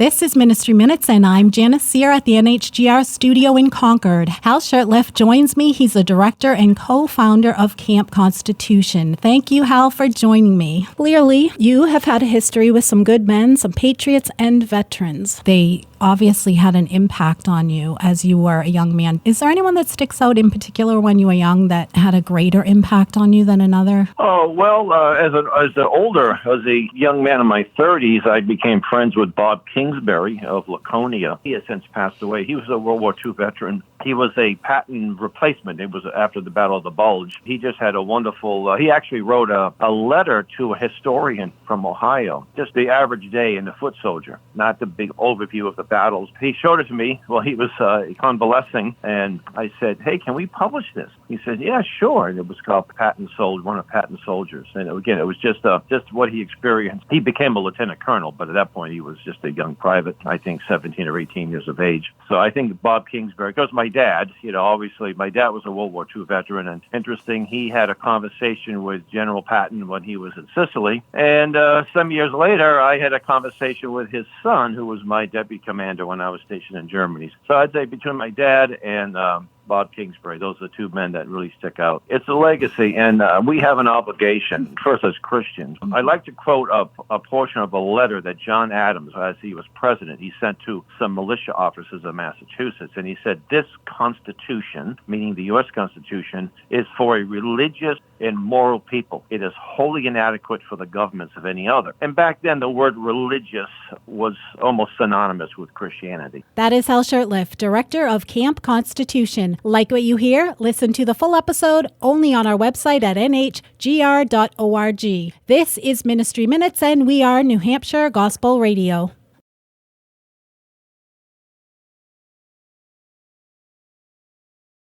This is Ministry Minutes, and I'm Janice here at the NHGR studio in Concord. Hal Shurtleff joins me. He's the director and co-founder of Camp Constitution. Thank you, Hal, for joining me. Clearly, you have had a history with some good men, some patriots, and veterans. They obviously had an impact on you as you were a young man. Is there anyone that sticks out in particular when you were young that had a greater impact on you than another? Oh, well, as a young man in my 30s, I became friends with Bob Kingsbury of Laconia. He has since passed away. He was a World War II veteran. He was a Patton replacement. It was after the Battle of the Bulge. He just had a wonderful, he actually wrote a letter to a historian from Ohio, just the average day in the foot soldier, not the big overview of the battles. He showed it to me while he was convalescing, and I said, hey, can we publish this? He said, yeah, sure. And it was called One of Patton's Soldiers. And again, it was just what he experienced. He became a lieutenant colonel, but at that point he was just a young private, I think 17 or 18 years of age. So I think Bob Kingsbury, because my dad, obviously my dad was a World War II veteran, and interesting, he had a conversation with General Patton when he was in Sicily. And some years later, I had a conversation with his son, who was my deputy commander when I was stationed in Germany. So I'd say between my dad and Bob Kingsbury, those are the two men that really stick out. It's a legacy, and we have an obligation, first as Christians. I'd like to quote a portion of a letter that John Adams, as he was president, he sent to some militia officers of Massachusetts, and he said, this Constitution, meaning the U.S. Constitution, is for a religious and moral people. It is wholly inadequate for the governments of any other. And back then, the word religious was almost synonymous with Christianity. That is Hal Shurtleff, director of Camp Constitution. Like what you hear? Listen to the full episode only on our website at nhgr.org. This is Ministry Minutes, and we are New Hampshire Gospel Radio.